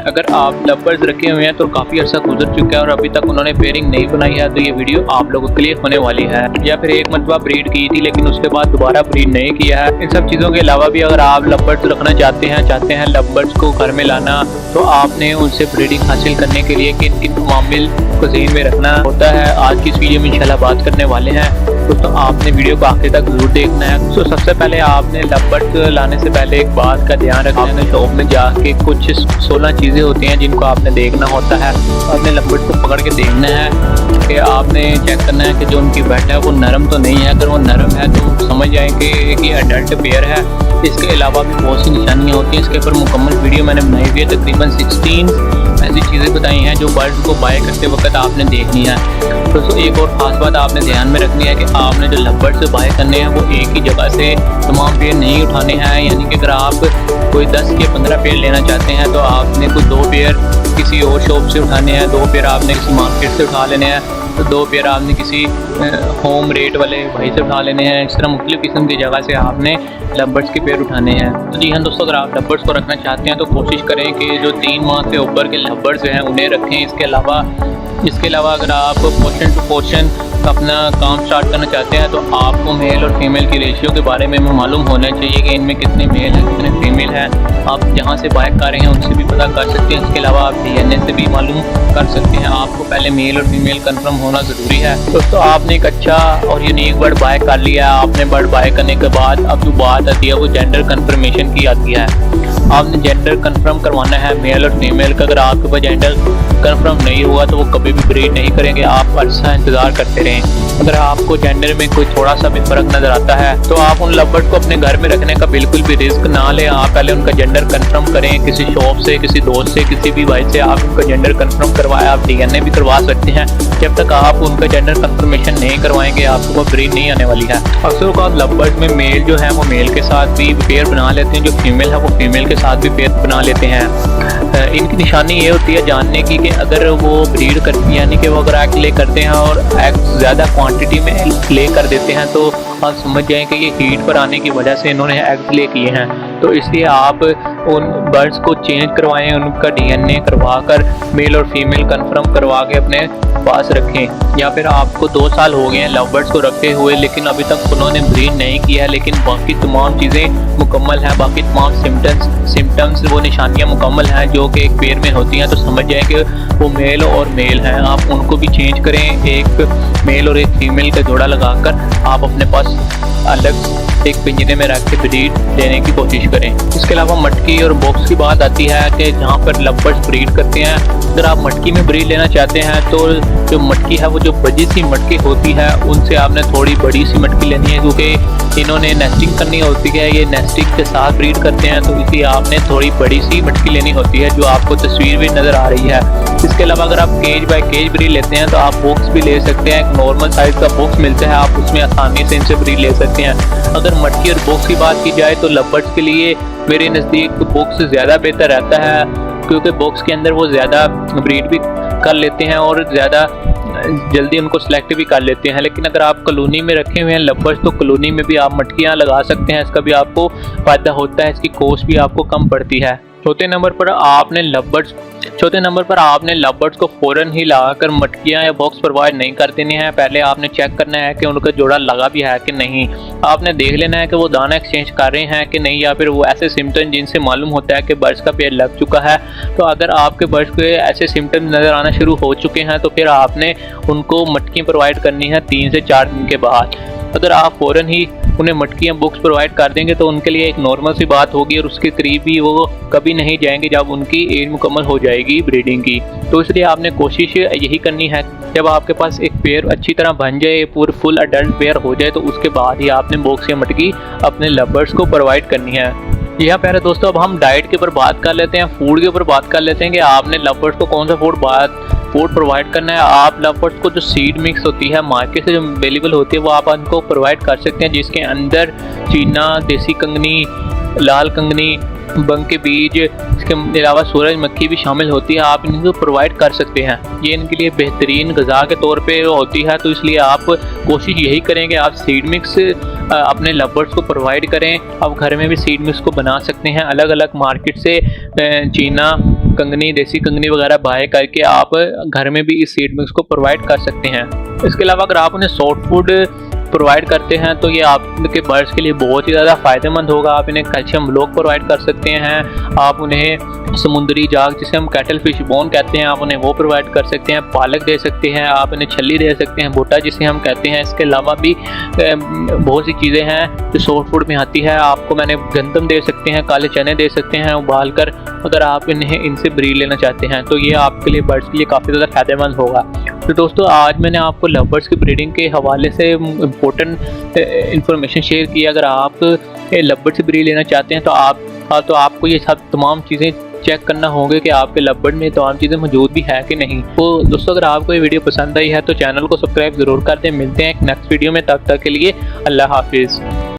अगर आप लवर्स रखे हुए हैं तो काफ़ी अर्सा गुजर चुका है और अभी तक उन्होंने पेयरिंग नहीं बनाई है, तो ये वीडियो आप लोगों के लिए होने वाली है। या फिर एक मरतबा ब्रीड की थी लेकिन उसके बाद दोबारा ब्रीड नहीं किया है। इन सब चीज़ों के अलावा भी अगर आप लवर्स रखना चाहते हैं लवर्स को घर में लाना, तो आपने उनसे ब्रीडिंग हासिल करने के लिए किन किन अवामिल को ज़हन में रखना होता है, आज की इस वीडियो में इंशाल्लाह बात करने वाले हैं। तो आपने वीडियो को आखिर तक जरूर देखना है। तो सबसे पहले आपने लवर्स लाने से पहले एक बात का ध्यान रखना है, शॉप में जाके कुछ 16 चीज़ें होती हैं जिनको आपने देखना होता है। आपने लवर्स को पकड़ के देखना है कि आपने चेक करना है कि जो उनकी बैट है वो नरम तो नहीं है। अगर वो नरम है तो समझ जाएंगे कि अडल्ट पेयर है। इसके अलावा भी बहुत सी निशानियाँ होती हैं, इसके ऊपर मुकम्मल वीडियो मैंने बनाई हुई है। तकरीबन 16 ऐसी चीज़ें बताई हैं जो बर्ड को बाय करते वक्त आपने देखनी है। तो एक और ख़ास बात आपने ध्यान में रखनी है कि आपने जो लवर्स बाय करने हैं वो एक ही जगह से तमाम पेयर नहीं उठाने हैं। यानी कि अगर आप कोई 10 या 15 पेयर लेना चाहते हैं तो आपने कोई 2 पेयर किसी और शॉप से उठाने हैं, 2 पेयर आपने किसी मार्केट से उठा लेने हैं, तो 2 पेयर आपने किसी होम रेट वाले भाई से उठा लेने हैं। इस तरह मुख्तलिफ़ किस्म की जगह से आपने लवर्स के पेयर उठाने हैं। तो जी हाँ दोस्तों, अगर आप लवर्स को रखना चाहते हैं तो कोशिश करें कि जो 3 माह से ऊपर के लवर्स जो हैं उन्हें रखें। इसके अलावा अगर आप पोर्शन टू पोर्शन अपना काम स्टार्ट करना चाहते हैं तो आपको मेल और फीमेल की रेशियो के बारे में मालूम होना चाहिए कि इनमें कितने मेल हैं कितने फीमेल हैं। आप जहाँ से बाय कर रहे हैं उनसे भी पता कर सकते हैं। इसके अलावा आप DNA से भी मालूम कर सकते हैं। आपको पहले मेल और फीमेल कंफर्म होना ज़रूरी है। दोस्तों, आपने एक अच्छा और यूनिक बर्ड बाय कर लिया है। आपने बर्ड बाय करने के बाद अब जो बात आती है वो जेंडर कन्फर्मेशन की आती है। आपने जेंडर कंफर्म करवाना है मेल और फीमेल का। अगर आपके पास जेंडर कंफर्म नहीं हुआ तो वो कभी भी ब्रीड नहीं करेंगे। आप अर्सा इंतज़ार करते रहें। अगर आपको जेंडर में कोई थोड़ा सा भी फ़र्क नज़र आता है तो आप उन लवर्स को अपने घर में रखने का बिल्कुल भी रिस्क ना लें। आप पहले उनका जेंडर कंफर्म करें, किसी शॉप से, किसी दोस्त से, किसी भी भाई से आप उनका जेंडर कंफर्म करवाएं। आप DNA भी करवा सकते हैं। जब तक आप उनका जेंडर कंफर्मेशन नहीं करवाएंगे आपको वो ब्रीड नहीं आने वाली है। अक्सर का लवर्स में मेल जो है वो मेल के साथ भी पेयर बना लेते हैं, जो फीमेल है वो फीमेल के साथ भी पेयर बना लेते हैं। इनकी निशानी ये होती है जानने की कि अगर वो ब्रीड करती है, यानी कि वो अगर एग ले करते हैं और एग ज़्यादा क्वांटिटी में ले कर देते हैं तो आप समझ जाएं कि ये हीट पर आने की वजह से इन्होंने एग्स ले किए हैं। तो इसलिए आप उन बर्ड्स को चेंज करवाएं, उनका DNA करवा कर मेल और फीमेल कंफर्म करवा के अपने पास रखें। या फिर आपको 2 साल हो गए हैं लवर्स को रखे हुए लेकिन अभी तक उन्होंने ब्रीड नहीं किया है, लेकिन बाकी तमाम चीज़ें मुकम्मल हैं, बाकी तमाम सिम्टम्स वो निशानियाँ मुकम्मल हैं जो कि एक पेयर में होती हैं, तो समझ जाएं कि वो मेल और मेल हैं। आप उनको भी चेंज करें, एक मेल और एक फीमेल का जोड़ा लगाकर आप अपने पास अलग एक पिंजरे में रख के ब्रीड देने की कोशिश करें। इसके अलावा मटकी और बॉक्स की बात आती है कि जहाँ पर लवर्स ब्रीड करते हैं। अगर आप मटकी में ब्रीड लेना चाहते हैं तो जो मटकी है वो जो बड़ी सी मटकी होती है उनसे आपने थोड़ी बड़ी सी मटकी लेनी है, क्योंकि इन्होंने नेस्टिंग करनी होती है, ये नेस्टिंग के साथ ब्रीड करते हैं, तो इसलिए आपने थोड़ी बड़ी सी मटकी लेनी होती है जो आपको तस्वीर भी नज़र आ रही है। इसके अलावा अगर आप केज बाय केज ब्रीड लेते हैं तो आप बॉक्स भी ले सकते हैं। एक नॉर्मल साइज़ का बॉक्स मिलता है, आप उसमें आसानी से इनसे ब्रीड ले सकते हैं। अगर मटकी और बॉक्स की बात की जाए तो लवर्स के लिए मेरे नज़दीक बॉक्स ज़्यादा बेहतर रहता है, क्योंकि बॉक्स के अंदर वो ज़्यादा ब्रीड भी कर लेते हैं और ज़्यादा जल्दी उनको सेलेक्ट भी कर लेते हैं। लेकिन अगर आप कॉलोनी में रखे हुए हैं लवर्स तो कॉलोनी में भी आप मटकियाँ लगा सकते हैं, इसका भी आपको फ़ायदा होता है, इसकी कॉस्ट भी आपको कम पड़ती है। चौथे नंबर पर आपने लवर्स को फ़ौरन ही लगाकर मटकियाँ या बॉक्स प्रोवाइड नहीं कर देने हैं। पहले आपने चेक करना है कि उनका जोड़ा लगा भी है कि नहीं। आपने देख लेना है कि वो दाना एक्सचेंज कर रहे हैं कि नहीं, या फिर वो ऐसे सिम्टम जिनसे मालूम होता है कि बर्ड्स का पेयर लग चुका है। तो अगर आपके बर्ड्स के ऐसे सिम्टम नज़र आना शुरू हो चुके हैं तो फिर आपने उनको मटकियाँ प्रोवाइड करनी है 3 से 4 दिन के बाद। अगर आप फ़ौरन ही उन्हें मटकियाँ बॉक्स प्रोवाइड कर देंगे तो उनके लिए एक नॉर्मल सी बात होगी और उसके करीब भी वो कभी नहीं जाएंगे जब उनकी एज मुकम्मल हो जाएगी ब्रीडिंग की। तो इसलिए आपने कोशिश यही करनी है, जब आपके पास एक पेयर अच्छी तरह बन जाए, पूरा फुल अडल्ट पेयर हो जाए, तो उसके बाद ही आपने बॉक्स या मटकी अपने लवर्स को प्रोवाइड करनी है। जी हाँ प्यारे दोस्तों, अब हम डाइट के ऊपर बात कर लेते हैं, फूड के ऊपर बात कर लेते हैं कि आपने लवर्स को कौन सा फूड प्रोवाइड करना है। आप लवर्स को जो सीड मिक्स होती है मार्केट से जो अवेलेबल होती है वो आप उनको प्रोवाइड कर सकते हैं, जिसके अंदर चीना, देसी कंगनी, लाल कंगनी, बंग के बीज, इसके अलावा सूरजमुखी भी शामिल होती है। आप इनको प्रोवाइड कर सकते हैं। ये इनके लिए बेहतरीन ग़िज़ा के तौर पे होती है, तो इसलिए आप कोशिश यही करें कि आप सीड मिक्स अपने लवर्स को प्रोवाइड करें। आप घर में भी सीड मिक्स को बना सकते हैं। अलग अलग मार्केट से चीना कंगनी, देसी कंगनी वगैरह बाय करके आप घर में भी इस सीड मिक्स को प्रोवाइड कर सकते हैं। इसके अलावा अगर आप उन्हें सॉफ्ट फूड प्रोवाइड करते हैं तो ये आपके बर्ड्स के लिए बहुत ही ज़्यादा फ़ायदेमंद होगा। आप इन्हें कैल्शियम ब्लॉक प्रोवाइड कर सकते हैं। आप उन्हें समुद्री जाग, जिसे हम कैटल फिश बोन कहते हैं, आप उन्हें वो प्रोवाइड कर सकते हैं। पालक दे सकते हैं, आप इन्हें छल्ली दे सकते हैं, भुट्टा जिसे हम कहते हैं। इसके अलावा भी बहुत सी चीज़ें हैं जो सॉफ्ट फूड में आती है। आपको मैंने गंदम दे सकते हैं, काले चने दे सकते हैं उबाल कर, अगर आप इनसे ब्रीड लेना चाहते हैं तो ये आपके लिए, बर्ड्स के लिए काफ़ी ज़्यादा फ़ायदेमंद होगा। तो दोस्तों, आज मैंने आपको लवर्स की ब्रीडिंग के हवाले से इम्पोर्टेंट इंफॉर्मेशन शेयर की। अगर आप लवर्स से ब्रीड लेना चाहते हैं तो आपको ये सब तमाम चीज़ें चेक करना होंगे कि आपके लवर्स में तमाम चीज़ें मौजूद भी है कि नहीं। तो दोस्तों, अगर आपको ये वीडियो पसंद आई है तो चैनल को सब्सक्राइब ज़रूर कर दें। मिलते हैं एक नेक्स्ट वीडियो में, तब तक के लिए अल्लाह हाफिज़।